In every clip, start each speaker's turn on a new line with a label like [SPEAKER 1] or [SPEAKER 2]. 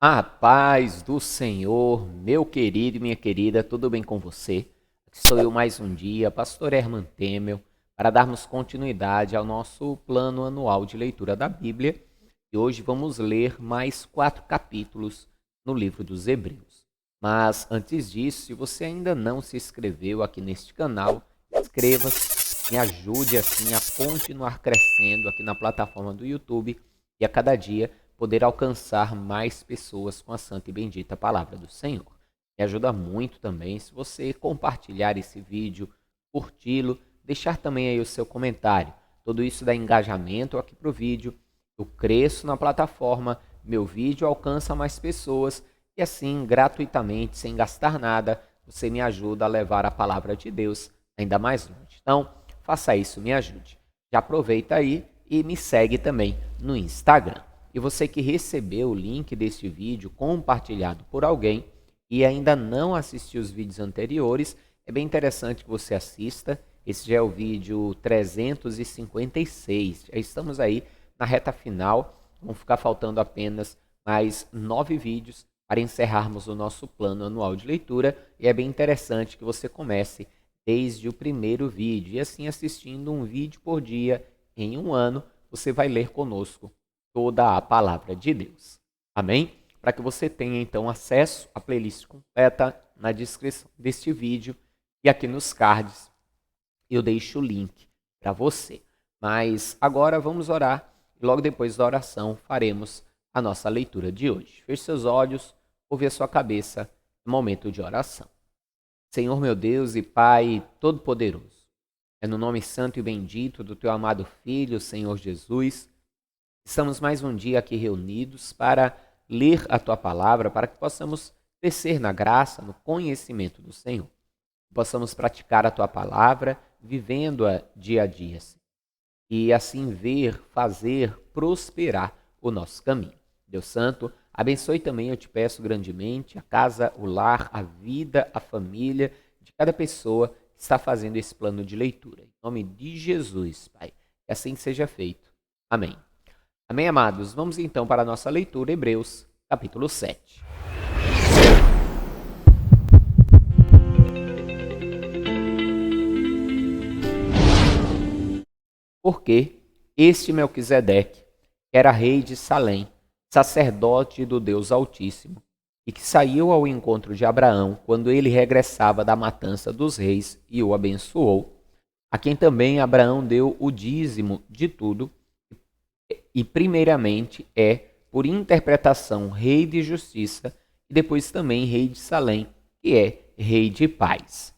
[SPEAKER 1] A paz do Senhor, meu querido e minha querida, tudo bem com você? Aqui estou eu mais um dia, pastor Herman Temel, para darmos continuidade ao nosso plano anual de leitura da Bíblia. E hoje vamos ler mais 4 capítulos no livro dos Hebreus. Mas antes disso, se você ainda não se inscreveu aqui neste canal, inscreva-se, me ajude assim a continuar crescendo aqui na plataforma do YouTube e a cada dia poder alcançar mais pessoas com a santa e bendita palavra do Senhor. Me ajuda muito também se você compartilhar esse vídeo, curti-lo, deixar também aí o seu comentário. Tudo isso dá engajamento aqui para o vídeo, eu cresço na plataforma, meu vídeo alcança mais pessoas e assim, gratuitamente, sem gastar nada, você me ajuda a levar a palavra de Deus ainda mais longe. Então, faça isso, me ajude. Já aproveita aí e me segue também no Instagram. E você que recebeu o link deste vídeo compartilhado por alguém e ainda não assistiu os vídeos anteriores, é bem interessante que você assista. Esse já é o vídeo 356. Já estamos aí na reta final. Vão ficar faltando apenas mais 9 vídeos para encerrarmos o nosso plano anual de leitura. E é bem interessante que você comece desde o primeiro vídeo. E assim, assistindo um vídeo por dia em um ano, você vai ler conosco toda a palavra de Deus. Amém? Para que você tenha então acesso à playlist completa na descrição deste vídeo e aqui nos cards eu deixo o link para você. Mas agora vamos orar e logo depois da oração faremos a nossa leitura de hoje. Feche seus olhos, ouve a sua cabeça no momento de oração. Senhor meu Deus e Pai Todo-Poderoso, é no nome santo e bendito do teu amado Filho, Senhor Jesus, estamos mais um dia aqui reunidos para ler a Tua Palavra, para que possamos crescer na graça, no conhecimento do Senhor. Possamos praticar a Tua Palavra, vivendo-a dia a dia. E assim ver, fazer, prosperar o nosso caminho. Deus Santo, abençoe também, eu te peço grandemente, a casa, o lar, a vida, a família de cada pessoa que está fazendo esse plano de leitura. Em nome de Jesus, Pai, que assim seja feito. Amém. Amém, amados? Vamos então para a nossa leitura, Hebreus, capítulo 7. Porque este Melquisedeque, que era rei de Salém, sacerdote do Deus Altíssimo, e que saiu ao encontro de Abraão quando ele regressava da matança dos reis e o abençoou, a quem também Abraão deu o dízimo de tudo, e primeiramente é, por interpretação, rei de justiça, e depois também rei de Salém, que é rei de paz.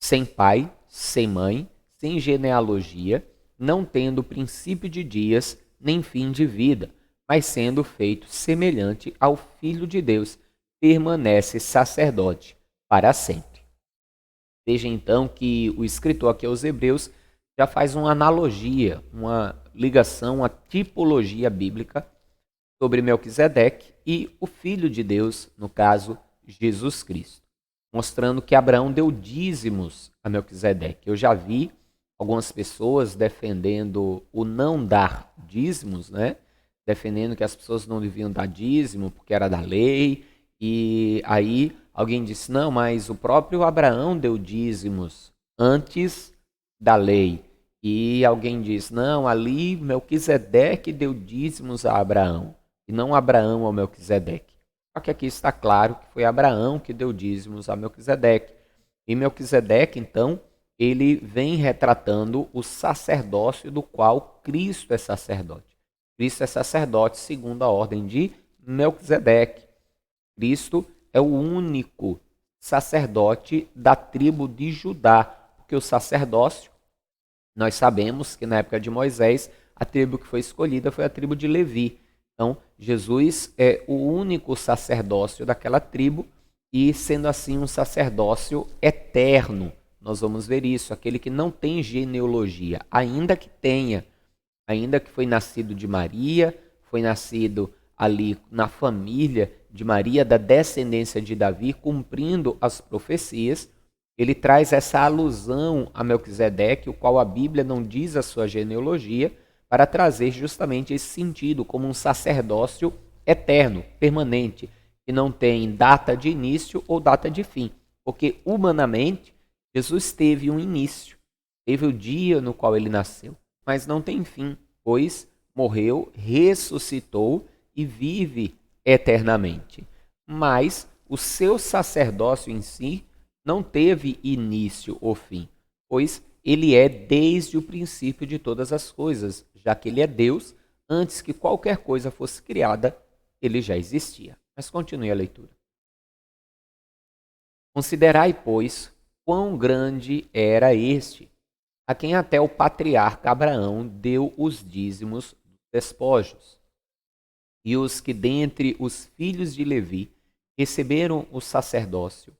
[SPEAKER 1] Sem pai, sem mãe, sem genealogia, não tendo princípio de dias, nem fim de vida, mas sendo feito semelhante ao Filho de Deus, permanece sacerdote para sempre. Veja então que o escritor aqui aos Hebreus já faz uma analogia, uma ligação, uma tipologia bíblica sobre Melquisedeque e o Filho de Deus, no caso, Jesus Cristo, mostrando que Abraão deu dízimos a Melquisedeque. Eu já vi algumas pessoas defendendo o não dar dízimos, né? Defendendo que as pessoas não deviam dar dízimo porque era da lei, e aí alguém disse, não, mas o próprio Abraão deu dízimos antes da lei. E alguém diz, não, ali Melquisedeque deu dízimos a Abraão, e não Abraão ao Melquisedeque. Só que aqui está claro que foi Abraão que deu dízimos a Melquisedeque. E Melquisedeque, então, ele vem retratando o sacerdócio do qual Cristo é sacerdote. Cristo é sacerdote segundo a ordem de Melquisedeque. Cristo é o único sacerdote da tribo de Judá, porque o sacerdócio, nós sabemos que na época de Moisés, a tribo que foi escolhida foi a tribo de Levi. Então, Jesus é o único sacerdócio daquela tribo e, sendo assim, um sacerdócio eterno. Nós vamos ver isso, aquele que não tem genealogia, ainda que tenha, ainda que foi nascido de Maria, foi nascido ali na família de Maria, da descendência de Davi, cumprindo as profecias, ele traz essa alusão a Melquisedeque, o qual a Bíblia não diz a sua genealogia, para trazer justamente esse sentido como um sacerdócio eterno, permanente, que não tem data de início ou data de fim, porque humanamente Jesus teve um início, teve o dia no qual ele nasceu, mas não tem fim, pois morreu, ressuscitou e vive eternamente. Mas o seu sacerdócio em si não teve início ou fim, pois ele é desde o princípio de todas as coisas, já que ele é Deus, antes que qualquer coisa fosse criada, ele já existia. Mas continue a leitura. Considerai, pois, quão grande era este, a quem até o patriarca Abraão deu os dízimos dos despojos. E os que dentre os filhos de Levi receberam o sacerdócio,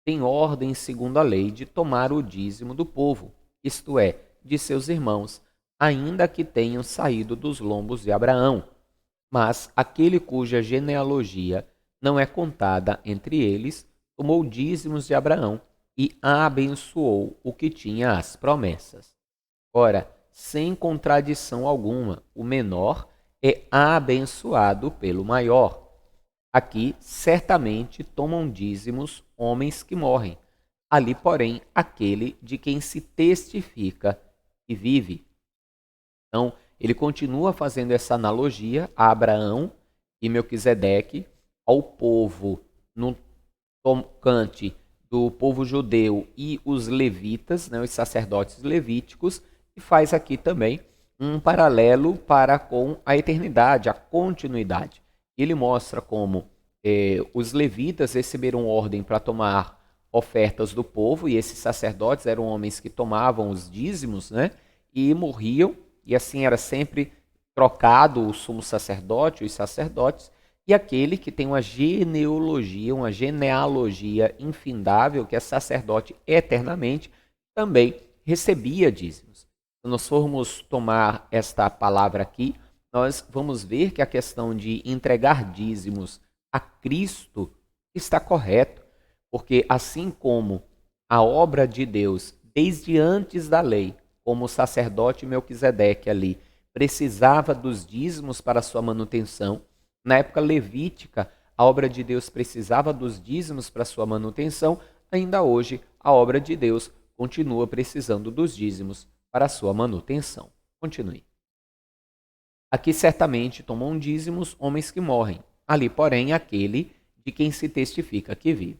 [SPEAKER 1] têm ordem segundo a lei de tomar o dízimo do povo, isto é, de seus irmãos, ainda que tenham saído dos lombos de Abraão. Mas aquele cuja genealogia não é contada entre eles, tomou dízimos de Abraão e abençoou o que tinha as promessas. Ora, sem contradição alguma, o menor é abençoado pelo maior. Aqui, certamente, tomam dízimos homens que morrem. Ali, porém, aquele de quem se testifica que vive. Então, ele continua fazendo essa analogia a Abraão e Melquisedeque, ao povo no tocante do povo judeu e os levitas, né, os sacerdotes levíticos, e faz aqui também um paralelo para com a eternidade, a continuidade. Ele mostra como os levitas receberam ordem para tomar ofertas do povo, e esses sacerdotes eram homens que tomavam os dízimos, né, e morriam, e assim era sempre trocado o sumo sacerdote, os sacerdotes, e aquele que tem uma genealogia infindável, que é sacerdote eternamente, também recebia dízimos. Se nós formos tomar esta palavra aqui, nós vamos ver que a questão de entregar dízimos a Cristo está correto, porque assim como a obra de Deus, desde antes da lei, como o sacerdote Melquisedeque ali, precisava dos dízimos para sua manutenção, na época levítica, a obra de Deus precisava dos dízimos para sua manutenção, ainda hoje a obra de Deus continua precisando dos dízimos para sua manutenção. Continue. Aqui certamente tomam dízimos homens que morrem, ali, porém, aquele de quem se testifica que vive.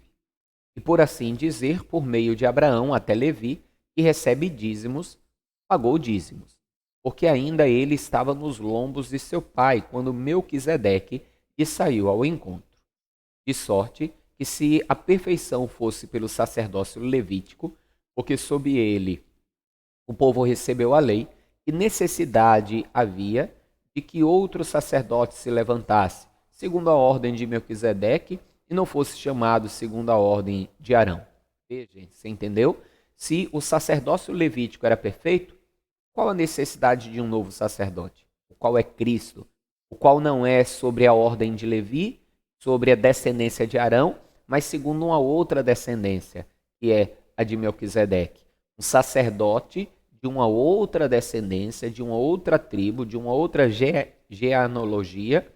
[SPEAKER 1] E por assim dizer, por meio de Abraão até Levi, que recebe dízimos, pagou dízimos, porque ainda ele estava nos lombos de seu pai, quando Melquisedeque lhe saiu ao encontro. De sorte que se a perfeição fosse pelo sacerdócio levítico, porque sob ele o povo recebeu a lei, que necessidade havia de que outro sacerdote se levantasse, segundo a ordem de Melquisedeque, e não fosse chamado segundo a ordem de Arão. Veja, você entendeu? Se o sacerdócio levítico era perfeito, qual a necessidade de um novo sacerdote? O qual é Cristo, o qual não é sobre a ordem de Levi, sobre a descendência de Arão, mas segundo uma outra descendência, que é a de Melquisedeque. Um sacerdote de uma outra descendência, de uma outra tribo, de uma outra genealogia,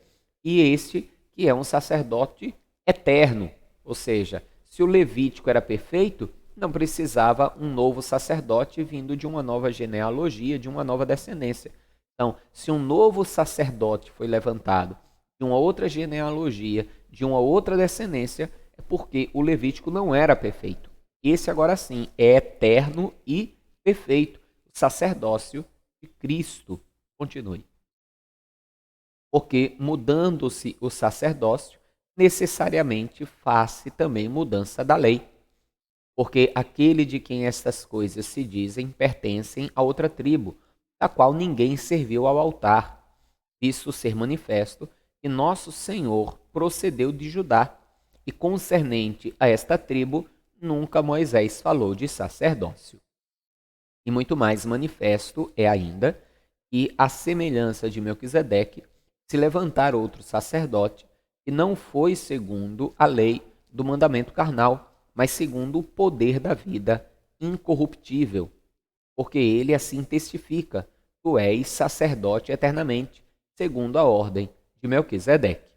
[SPEAKER 1] e este que é um sacerdote eterno. Ou seja, se o levítico era perfeito, não precisava um novo sacerdote vindo de uma nova genealogia, de uma nova descendência. Então, se um novo sacerdote foi levantado de uma outra genealogia, de uma outra descendência, é porque o levítico não era perfeito. Esse agora sim é eterno e perfeito, o sacerdócio de Cristo. Continue. Porque mudando-se o sacerdócio, necessariamente faz-se também mudança da lei. Porque aquele de quem estas coisas se dizem pertencem a outra tribo, da qual ninguém serviu ao altar, visto ser manifesto que nosso Senhor procedeu de Judá, e concernente a esta tribo, nunca Moisés falou de sacerdócio. E muito mais manifesto é ainda que, à semelhança de Melquisedeque, se levantar outro sacerdote, que não foi segundo a lei do mandamento carnal, mas segundo o poder da vida incorruptível, porque ele assim testifica: tu és sacerdote eternamente, segundo a ordem de Melquisedeque.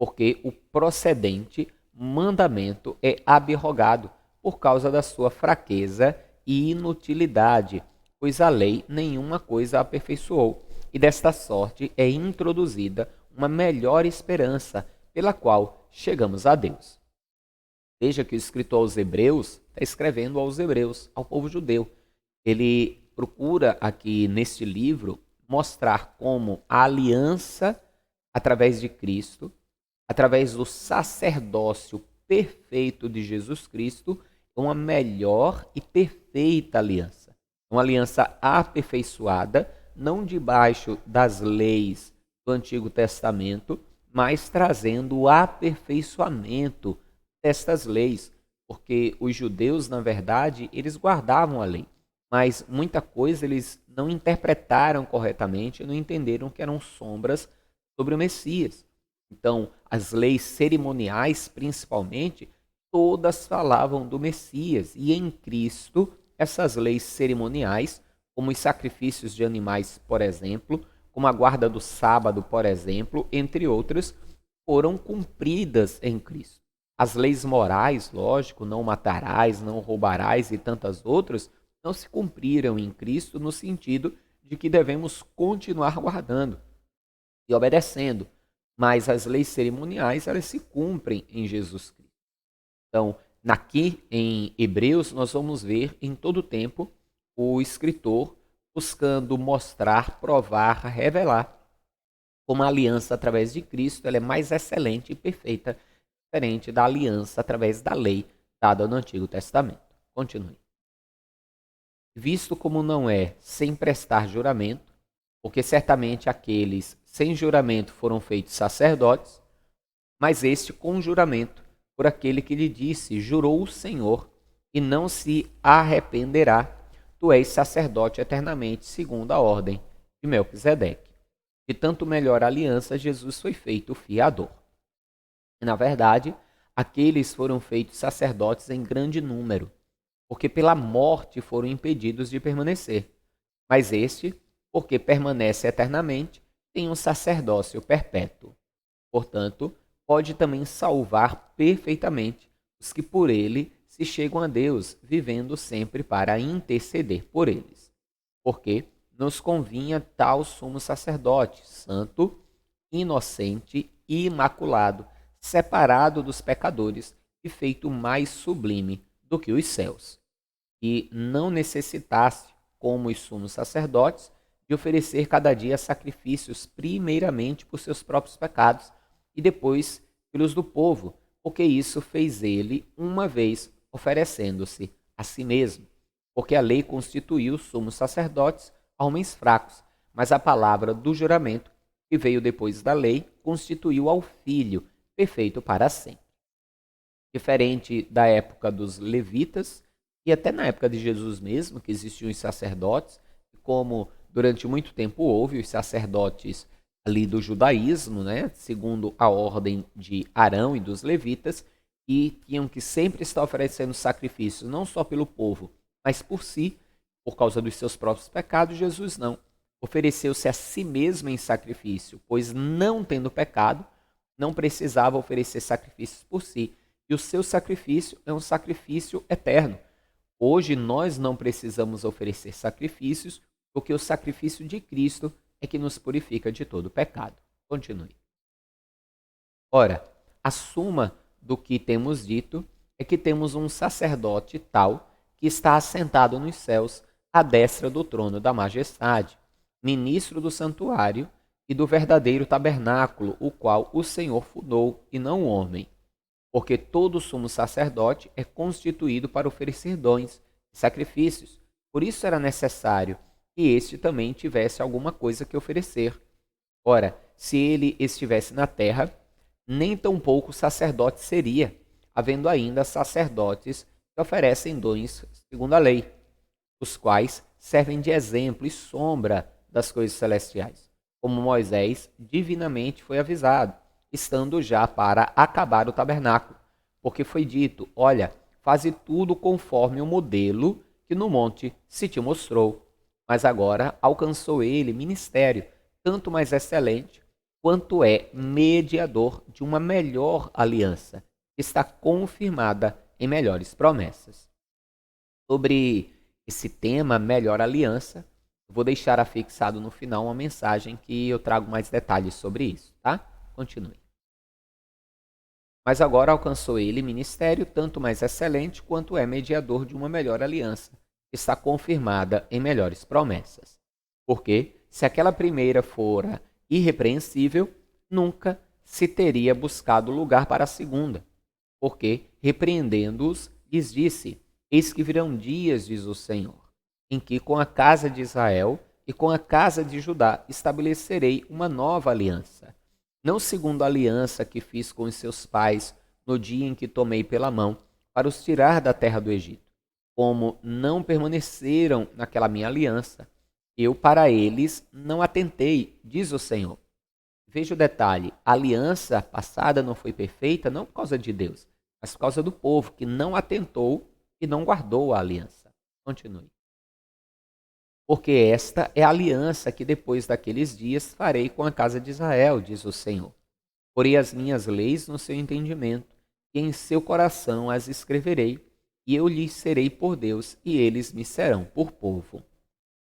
[SPEAKER 1] porque o procedente mandamento é abrogado por causa da sua fraqueza e inutilidade, pois a lei nenhuma coisa aperfeiçoou, e desta sorte é introduzida uma melhor esperança, pela qual chegamos a Deus. Veja que o escritor aos Hebreus está escrevendo aos Hebreus, ao povo judeu. Ele procura aqui neste livro mostrar como a aliança através de Cristo, através do sacerdócio perfeito de Jesus Cristo, é uma melhor e perfeita aliança. Uma aliança aperfeiçoada, não debaixo das leis do Antigo Testamento, mas trazendo o aperfeiçoamento destas leis, porque os judeus, na verdade, eles guardavam a lei, mas muita coisa eles não interpretaram corretamente, não entenderam que eram sombras sobre o Messias. Então, as leis cerimoniais, principalmente, todas falavam do Messias, e em Cristo, essas leis cerimoniais, como os sacrifícios de animais, por exemplo, como a guarda do sábado, por exemplo, entre outras, foram cumpridas em Cristo. As leis morais, lógico, não matarás, não roubarás e tantas outras, não se cumpriram em Cristo no sentido de que devemos continuar guardando e obedecendo, mas as leis cerimoniais, elas se cumprem em Jesus Cristo. Então, aqui em Hebreus, nós vamos ver em todo o tempo o escritor buscando mostrar, provar, revelar como a aliança através de Cristo ela é mais excelente e perfeita, diferente da aliança através da lei dada no Antigo Testamento. Continue. Visto como não é sem prestar juramento, porque certamente aqueles sem juramento foram feitos sacerdotes, mas este com juramento, por aquele que lhe disse, jurou o Senhor, e não se arrependerá, tu és sacerdote eternamente, segundo a ordem de Melquisedeque. De tanto melhor aliança, Jesus foi feito fiador. E, na verdade, aqueles foram feitos sacerdotes em grande número, porque pela morte foram impedidos de permanecer. Mas este, porque permanece eternamente, tem um sacerdócio perpétuo. Portanto, pode também salvar perfeitamente os que por ele se chegam a Deus, vivendo sempre para interceder por eles. Porque nos convinha tal sumo sacerdote, santo, inocente e imaculado, separado dos pecadores e feito mais sublime do que os céus, e não necessitasse, como os sumos sacerdotes, de oferecer cada dia sacrifícios primeiramente por seus próprios pecados e depois pelos do povo, porque isso fez ele uma vez, oferecendo-se a si mesmo. Porque a lei constituiu sumos sacerdotes a homens fracos, mas a palavra do juramento, que veio depois da lei, constituiu ao Filho, perfeito para sempre. Diferente da época dos levitas, e até na época de Jesus mesmo, que existiam os sacerdotes, como durante muito tempo houve os sacerdotes ali do judaísmo, né, segundo a ordem de Arão e dos levitas, e tinham que sempre estar oferecendo sacrifícios, não só pelo povo, mas por si, por causa dos seus próprios pecados. Jesus não. Ofereceu-se a si mesmo em sacrifício, pois não tendo pecado, não precisava oferecer sacrifícios por si. E o seu sacrifício é um sacrifício eterno. Hoje nós não precisamos oferecer sacrifícios, porque o sacrifício de Cristo é que nos purifica de todo pecado. Continue. Ora, a suma do que temos dito é que temos um sacerdote tal que está assentado nos céus à destra do trono da majestade, ministro do santuário e do verdadeiro tabernáculo, o qual o Senhor fundou e não o homem. Porque todo sumo sacerdote é constituído para oferecer dons e sacrifícios. Por isso era necessário que este também tivesse alguma coisa que oferecer. Ora, se ele estivesse na terra, nem tampouco sacerdote seria, havendo ainda sacerdotes que oferecem dons segundo a lei, os quais servem de exemplo e sombra das coisas celestiais, como Moisés divinamente foi avisado, estando já para acabar o tabernáculo, porque foi dito, olha, faze tudo conforme o modelo que no monte se te mostrou. Mas agora alcançou ele ministério, tanto mais excelente, quanto é mediador de uma melhor aliança, que está confirmada em melhores promessas. Sobre esse tema, melhor aliança, eu vou deixar afixado no final uma mensagem que eu trago mais detalhes sobre isso, tá? Continue. Mas agora alcançou ele ministério tanto mais excelente quanto é mediador de uma melhor aliança, que está confirmada em melhores promessas. Porque, se aquela primeira fora irrepreensível, nunca se teria buscado lugar para a segunda. Porque, repreendendo-os, lhes disse: Eis que virão dias, diz o Senhor, em que com a casa de Israel e com a casa de Judá estabelecerei uma nova aliança. Não segundo a aliança que fiz com os seus pais no dia em que tomei pela mão para os tirar da terra do Egito. Como não permaneceram naquela minha aliança, eu para eles não atentei, diz o Senhor. Veja o detalhe, a aliança passada não foi perfeita não por causa de Deus, mas por causa do povo que não atentou e não guardou a aliança. Continue. Porque esta é a aliança que depois daqueles dias farei com a casa de Israel, diz o Senhor. Porei as minhas leis no seu entendimento, e em seu coração as escreverei, e eu lhes serei por Deus, e eles me serão por povo.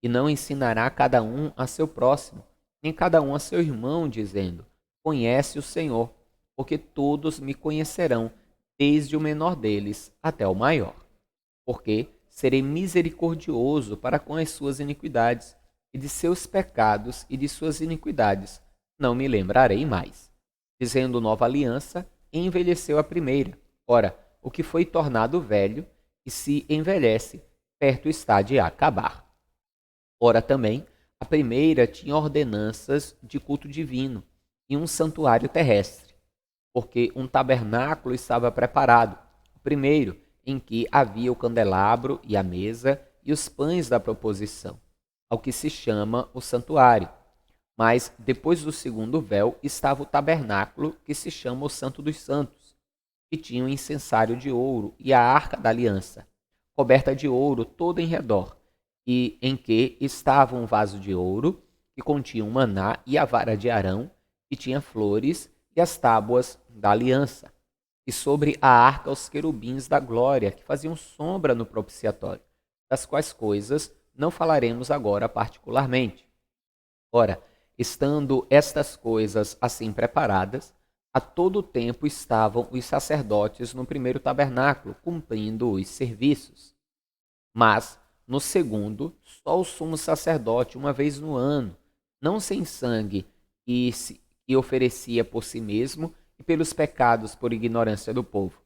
[SPEAKER 1] E não ensinará cada um a seu próximo, nem cada um a seu irmão, dizendo: Conhece o Senhor, porque todos me conhecerão, desde o menor deles até o maior. Porque serei misericordioso para com as suas iniquidades, e de seus pecados e de suas iniquidades não me lembrarei mais. Dizendo nova aliança, envelheceu a primeira. Ora, o que foi tornado velho, e se envelhece, perto está de acabar. Ora também, a primeira tinha ordenanças de culto divino e um santuário terrestre, porque um tabernáculo estava preparado, o primeiro, em que havia o candelabro e a mesa e os pães da proposição, ao que se chama o santuário. Mas depois do segundo véu estava o tabernáculo, que se chama o Santo dos Santos, que tinha um incensário de ouro e a arca da aliança, coberta de ouro toda em redor, e em que estava um vaso de ouro, que continha um maná e a vara de Arão, que tinha flores e as tábuas da aliança. E sobre a arca os querubins da glória, que faziam sombra no propiciatório, das quais coisas não falaremos agora particularmente. Ora, estando estas coisas assim preparadas, a todo o tempo estavam os sacerdotes no primeiro tabernáculo, cumprindo os serviços. Mas, no segundo, só o sumo sacerdote, uma vez no ano, não sem sangue, que oferecia por si mesmo e pelos pecados por ignorância do povo,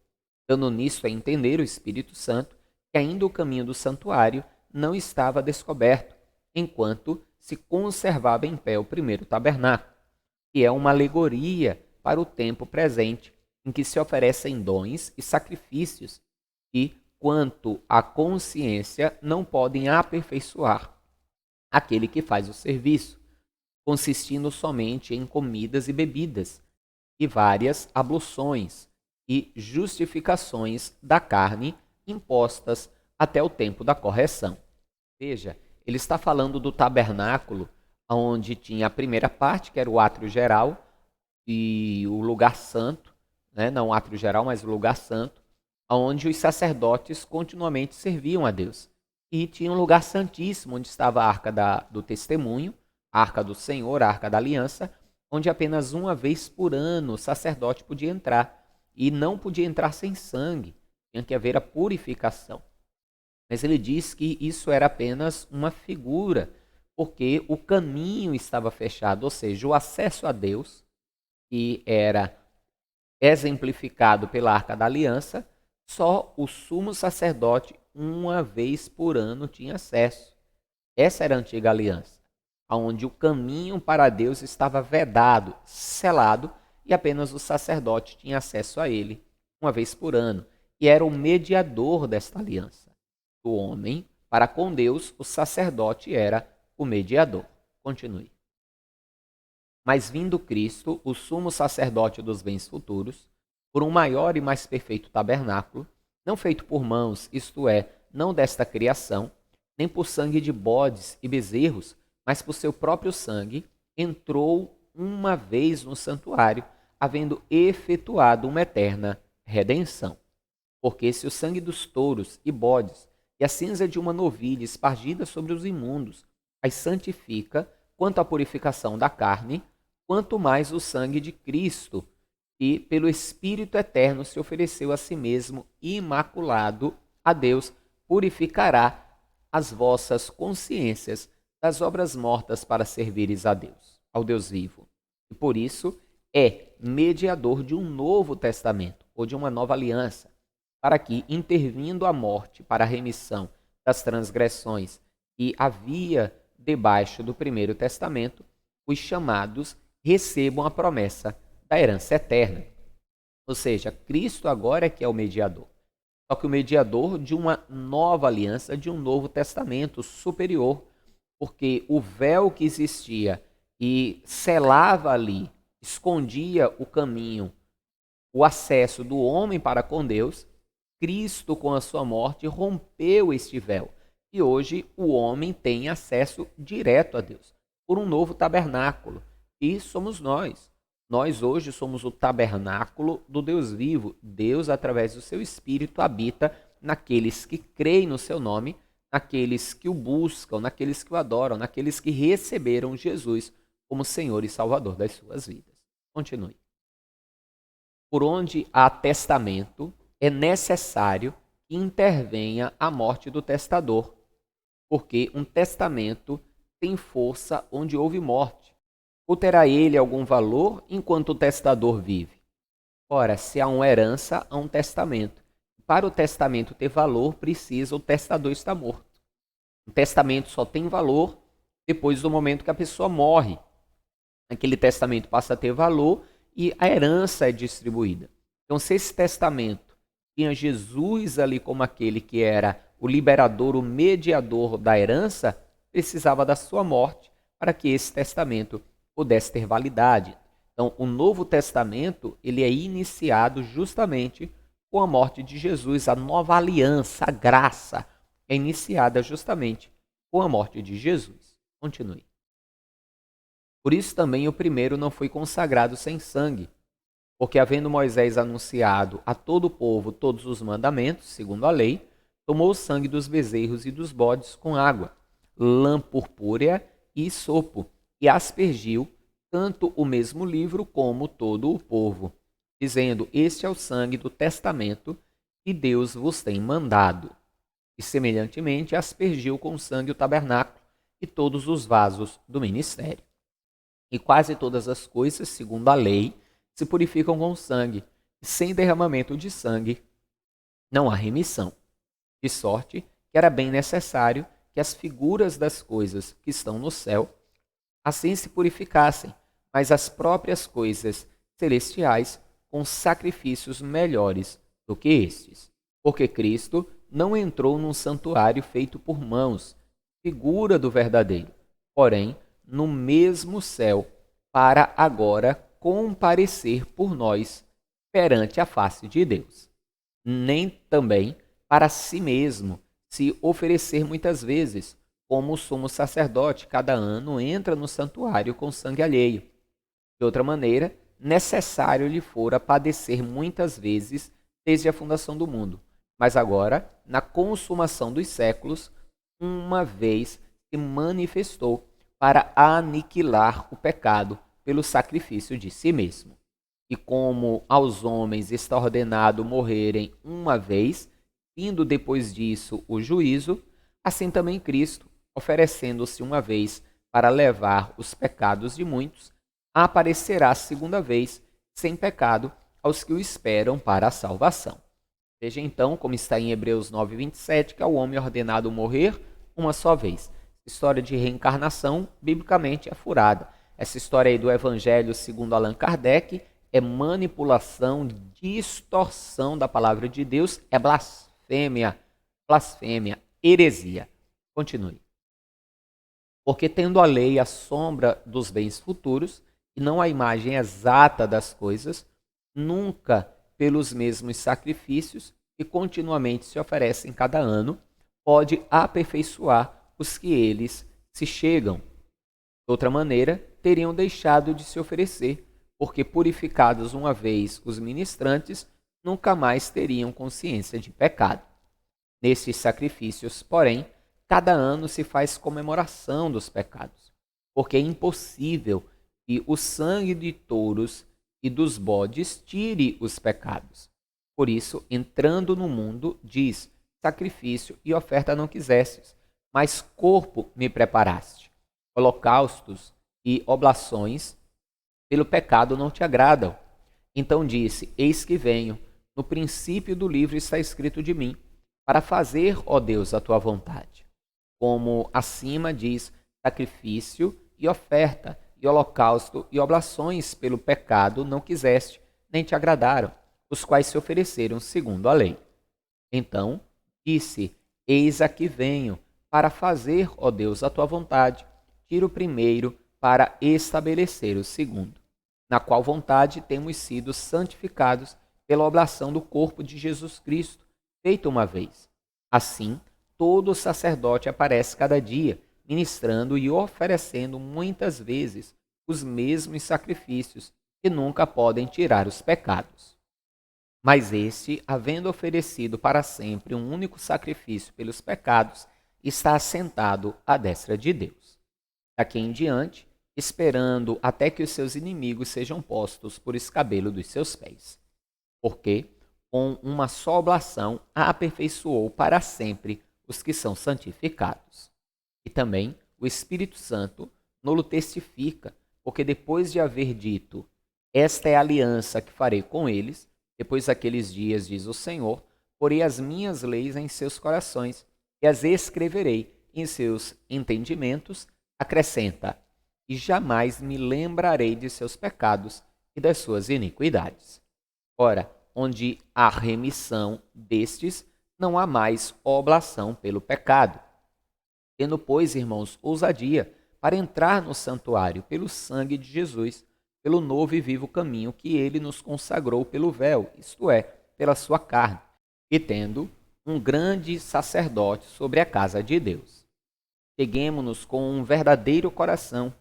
[SPEAKER 1] dando nisso a entender o Espírito Santo que ainda o caminho do santuário não estava descoberto, enquanto se conservava em pé o primeiro tabernáculo, que é uma alegoria para o tempo presente, em que se oferecem dons e sacrifícios que, quanto à consciência, não podem aperfeiçoar aquele que faz o serviço, consistindo somente em comidas e bebidas, e várias abluções e justificações da carne impostas até o tempo da correção. Veja, ele está falando do tabernáculo, onde tinha a primeira parte, que era o átrio geral, e o lugar santo, né? Não o átrio geral, mas o lugar santo, onde os sacerdotes continuamente serviam a Deus. E tinha um lugar santíssimo, onde estava a arca do testemunho, a arca do Senhor, a arca da aliança, onde apenas uma vez por ano o sacerdote podia entrar. E não podia entrar sem sangue, tinha que haver a purificação. Mas ele diz que isso era apenas uma figura, porque o caminho estava fechado, ou seja, o acesso a Deus, que era exemplificado pela Arca da Aliança, só o sumo sacerdote, uma vez por ano, tinha acesso. Essa era a antiga aliança, onde o caminho para Deus estava vedado, selado, e apenas o sacerdote tinha acesso a ele, uma vez por ano, e era o mediador desta aliança. O homem, para com Deus, o sacerdote era o mediador. Continue. Mas vindo Cristo, o sumo sacerdote dos bens futuros, por um maior e mais perfeito tabernáculo, não feito por mãos, isto é, não desta criação, nem por sangue de bodes e bezerros, mas por seu próprio sangue, entrou uma vez no santuário, havendo efetuado uma eterna redenção. Porque se o sangue dos touros e bodes e a cinza de uma novilha espargida sobre os imundos as santifica quanto à purificação da carne, quanto mais o sangue de Cristo, que pelo Espírito Eterno se ofereceu a si mesmo imaculado a Deus, purificará as vossas consciências das obras mortas para servires a Deus, ao Deus vivo. E por isso é mediador de um novo testamento, ou de uma nova aliança, para que, intervindo a morte para a remissão das transgressões que havia debaixo do primeiro testamento, os chamados recebam a promessa da herança eterna. Ou seja, Cristo agora é que é o mediador. Só que o mediador de uma nova aliança, de um novo testamento superior, porque o véu que existia e selava ali, escondia o caminho, o acesso do homem para com Deus, Cristo, com a sua morte, rompeu este véu. E hoje o homem tem acesso direto a Deus, por um novo tabernáculo. E somos nós. Nós hoje somos o tabernáculo do Deus vivo. Deus, através do seu Espírito, habita naqueles que creem no seu nome, naqueles que o buscam, naqueles que o adoram, naqueles que receberam Jesus como Senhor e Salvador das suas vidas. Continue. Por onde há testamento, é necessário que intervenha a morte do testador, porque um testamento tem força onde houve morte. Ou terá ele algum valor enquanto o testador vive? Ora, se há uma herança, há um testamento. Para o testamento ter valor, precisa o testador estar morto. O testamento só tem valor depois do momento que a pessoa morre. Aquele testamento passa a ter valor e a herança é distribuída. Então, se esse testamento tinha Jesus ali como aquele que era o liberador, o mediador da herança, precisava da sua morte para que esse testamento pudesse ter validade. Então, o Novo Testamento ele é iniciado justamente com a morte de Jesus. A nova aliança, a graça, é iniciada justamente com a morte de Jesus. Continue. Por isso também o primeiro não foi consagrado sem sangue, porque havendo Moisés anunciado a todo o povo todos os mandamentos, segundo a lei, tomou o sangue dos bezerros e dos bodes com água, lã purpúrea e sopo, e aspergiu tanto o mesmo livro como todo o povo, dizendo: Este é o sangue do testamento que Deus vos tem mandado. E semelhantemente aspergiu com sangue o tabernáculo e todos os vasos do ministério. E quase todas as coisas, segundo a lei, se purificam com sangue, e sem derramamento de sangue não há remissão. De sorte que era bem necessário que as figuras das coisas que estão no céu assim se purificassem, mas as próprias coisas celestiais com sacrifícios melhores do que estes. Porque Cristo não entrou num santuário feito por mãos, figura do verdadeiro, porém no mesmo céu, para agora comparecer por nós perante a face de Deus. Nem também para si mesmo se oferecer muitas vezes, como o sumo sacerdote cada ano entra no santuário com sangue alheio. De outra maneira, necessário lhe fora padecer muitas vezes desde a fundação do mundo. Mas agora, na consumação dos séculos, uma vez se manifestou para aniquilar o pecado pelo sacrifício de si mesmo. E como aos homens está ordenado morrerem uma vez, vindo depois disso o juízo, assim também Cristo, oferecendo-se uma vez para levar os pecados de muitos, aparecerá a segunda vez, sem pecado, aos que o esperam para a salvação. Veja então, como está em Hebreus 9:27, que ao homem ordenado morrer uma só vez. História de reencarnação, biblicamente, é furada. Essa história aí do Evangelho, segundo Allan Kardec, é manipulação, distorção da palavra de Deus, é blasfêmia, heresia. Continue. Porque tendo a lei a sombra dos bens futuros, e não a imagem exata das coisas, nunca pelos mesmos sacrifícios que continuamente se oferecem cada ano, pode aperfeiçoar os que eles se chegam. De outra maneira, teriam deixado de se oferecer, porque purificados uma vez os ministrantes, nunca mais teriam consciência de pecado. Nestes sacrifícios, porém, cada ano se faz comemoração dos pecados, porque é impossível que o sangue de touros e dos bodes tire os pecados. Por isso, entrando no mundo, diz: sacrifício e oferta não quisestes, mas corpo me preparaste. Holocaustos e oblações pelo pecado não te agradam. Então disse: eis que venho. No princípio do livro está escrito de mim, para fazer, ó Deus, a tua vontade. Como acima diz: sacrifício e oferta, e holocausto e oblações pelo pecado não quiseste, nem te agradaram, os quais se ofereceram segundo a lei. Então disse: eis aqui venho, para fazer, ó Deus, a tua vontade. Tira o primeiro para estabelecer o segundo, na qual vontade temos sido santificados pela oblação do corpo de Jesus Cristo, feita uma vez. Assim, todo sacerdote aparece cada dia, ministrando e oferecendo muitas vezes os mesmos sacrifícios, que nunca podem tirar os pecados. Mas este, havendo oferecido para sempre um único sacrifício pelos pecados, está assentado à destra de Deus. Daqui em diante, esperando até que os seus inimigos sejam postos por escabelo dos seus pés. Porque, com uma só oblação, aperfeiçoou para sempre os que são santificados. E também o Espírito Santo nolo testifica, porque depois de haver dito: esta é a aliança que farei com eles, depois daqueles dias, diz o Senhor, porei as minhas leis em seus corações e as escreverei em seus entendimentos, acrescenta: e jamais me lembrarei de seus pecados e das suas iniquidades. Ora, onde há remissão destes, não há mais oblação pelo pecado. Tendo, pois, irmãos, ousadia para entrar no santuário pelo sangue de Jesus, pelo novo e vivo caminho que ele nos consagrou pelo véu, isto é, pela sua carne, e tendo um grande sacerdote sobre a casa de Deus. Cheguemo-nos com um verdadeiro coração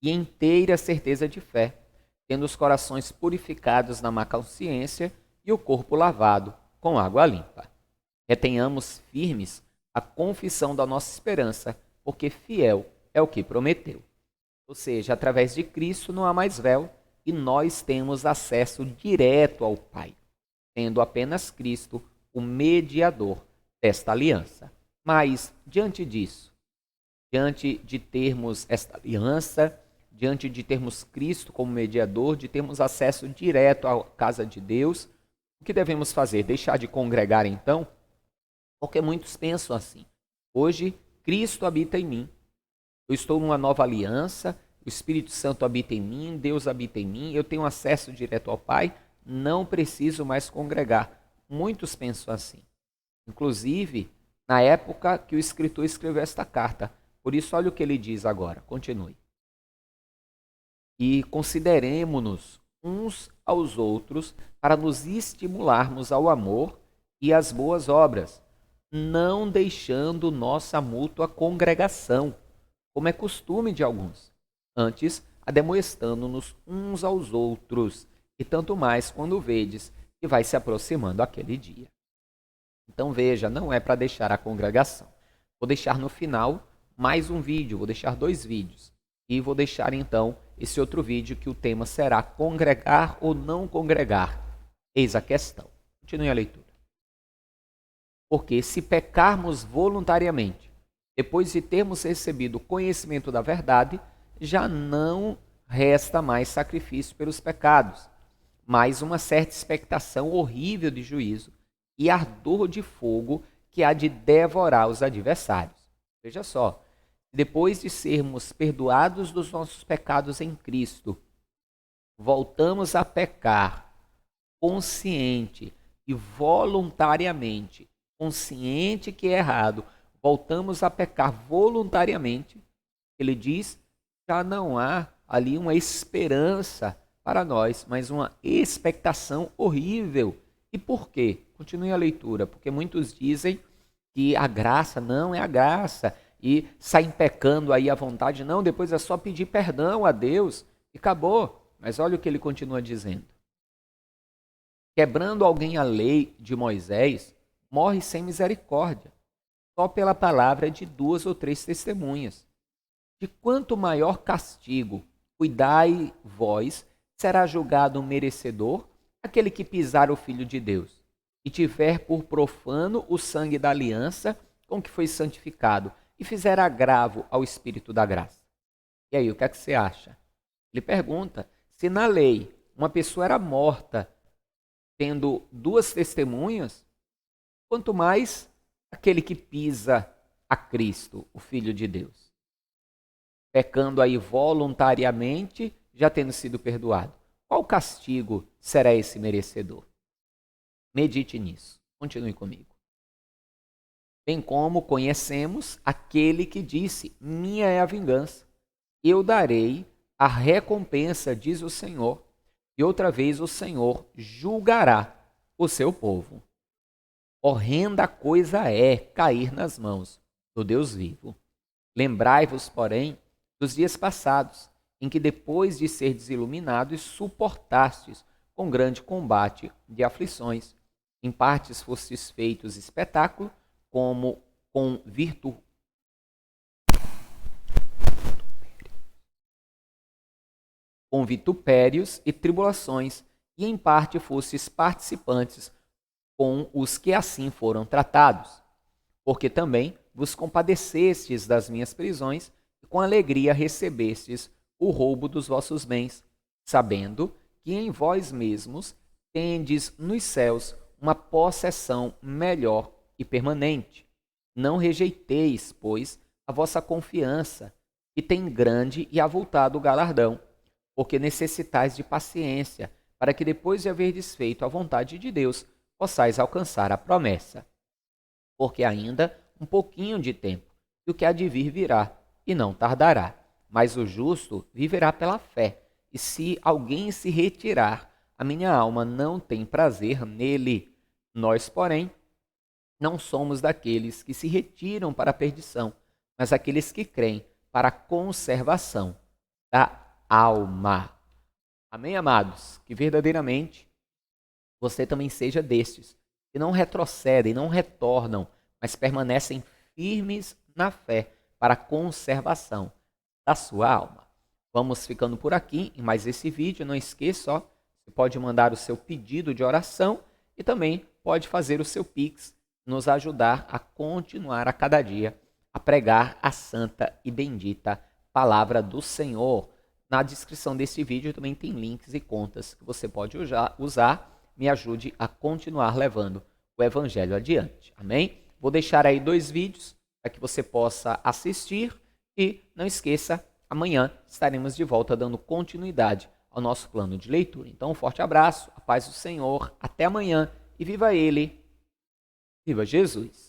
[SPEAKER 1] e inteira certeza de fé, tendo os corações purificados na má consciência e o corpo lavado com água limpa. Retenhamos firmes a confissão da nossa esperança, porque fiel é o que prometeu. Ou seja, através de Cristo não há mais véu e nós temos acesso direto ao Pai, tendo apenas Cristo o mediador desta aliança. Mas, diante disso, diante de termos esta aliança, diante de termos Cristo como mediador, de termos acesso direto à casa de Deus, o que devemos fazer? Deixar de congregar então? Porque muitos pensam assim: hoje Cristo habita em mim, eu estou numa nova aliança, o Espírito Santo habita em mim, Deus habita em mim, eu tenho acesso direto ao Pai, não preciso mais congregar. Muitos pensam assim. Inclusive, na época que o escritor escreveu esta carta. Por isso, olha o que ele diz agora, continue. E consideremo-nos uns aos outros para nos estimularmos ao amor e às boas obras, não deixando nossa mútua congregação, como é costume de alguns, antes ademoestando-nos uns aos outros, e tanto mais quando vedes que vai se aproximando aquele dia. Então veja, não é para deixar a congregação. Vou deixar no final mais um vídeo, vou deixar 2 vídeos. E vou deixar então esse outro vídeo que o tema será congregar ou não congregar. Eis a questão. Continue a leitura. Porque se pecarmos voluntariamente, depois de termos recebido conhecimento da verdade, já não resta mais sacrifício pelos pecados, mas uma certa expectação horrível de juízo e ardor de fogo que há de devorar os adversários. Veja só, depois de sermos perdoados dos nossos pecados em Cristo, voltamos a pecar consciente e voluntariamente, consciente que é errado, voltamos a pecar voluntariamente, ele diz, já não há ali uma esperança para nós, mas uma expectação horrível. E por quê? Continue a leitura, porque muitos dizem que a graça não é a graça, E saem pecando aí à vontade. Não, depois é só pedir perdão a Deus e acabou. Mas olha o que ele continua dizendo. Quebrando alguém a lei de Moisés, morre sem misericórdia, só pela palavra de 2 ou 3 testemunhas. De quanto maior castigo cuidai vós, será julgado merecedor aquele que pisar o Filho de Deus e tiver por profano o sangue da aliança com que foi santificado e fizer agravo ao Espírito da graça. E aí, o que é que você acha? Ele pergunta, se na lei uma pessoa era morta tendo 2 testemunhas, quanto mais aquele que pisa a Cristo, o Filho de Deus, pecando aí voluntariamente, já tendo sido perdoado. Qual castigo será esse merecedor? Medite nisso. Continue comigo. Bem como conhecemos aquele que disse, minha é a vingança, eu darei a recompensa, diz o Senhor, e outra vez o Senhor julgará o seu povo. Horrenda coisa é cair nas mãos do Deus vivo. Lembrai-vos, porém, dos dias passados, em que depois de ser desiluminados, suportastes com grande combate de aflições. Em partes fostes feitos espetáculo, como com vitupérios e tribulações, e em parte fostes participantes com os que assim foram tratados. Porque também vos compadecestes das minhas prisões, e com alegria recebestes o roubo dos vossos bens, sabendo que em vós mesmos tendes nos céus uma possessão melhor e permanente. Não rejeiteis, pois, a vossa confiança, que tem grande e avultado galardão, porque necessitais de paciência, para que depois de haverdes feito a vontade de Deus, possais alcançar a promessa. Porque ainda um pouquinho de tempo, e o que há de vir virá, e não tardará. Mas o justo viverá pela fé, e se alguém se retirar, a minha alma não tem prazer nele. Nós, porém, não somos daqueles que se retiram para a perdição, mas aqueles que creem para a conservação da alma. Amém, amados? Que verdadeiramente você também seja destes, que não retrocedem, não retornam, mas permanecem firmes na fé para a conservação da sua alma. Vamos ficando por aqui em mais esse vídeo. Não esqueça, você pode mandar o seu pedido de oração e também pode fazer o seu Pix, nos ajudar a continuar a cada dia a pregar a santa e bendita palavra do Senhor. Na descrição desse vídeo também tem links e contas que você pode usar. Me ajude a continuar levando o Evangelho adiante. Amém? Vou deixar aí 2 vídeos para que você possa assistir e não esqueça, amanhã estaremos de volta dando continuidade ao nosso plano de leitura. Então, um forte abraço, a paz do Senhor, até amanhã e viva Ele, viva Jesus!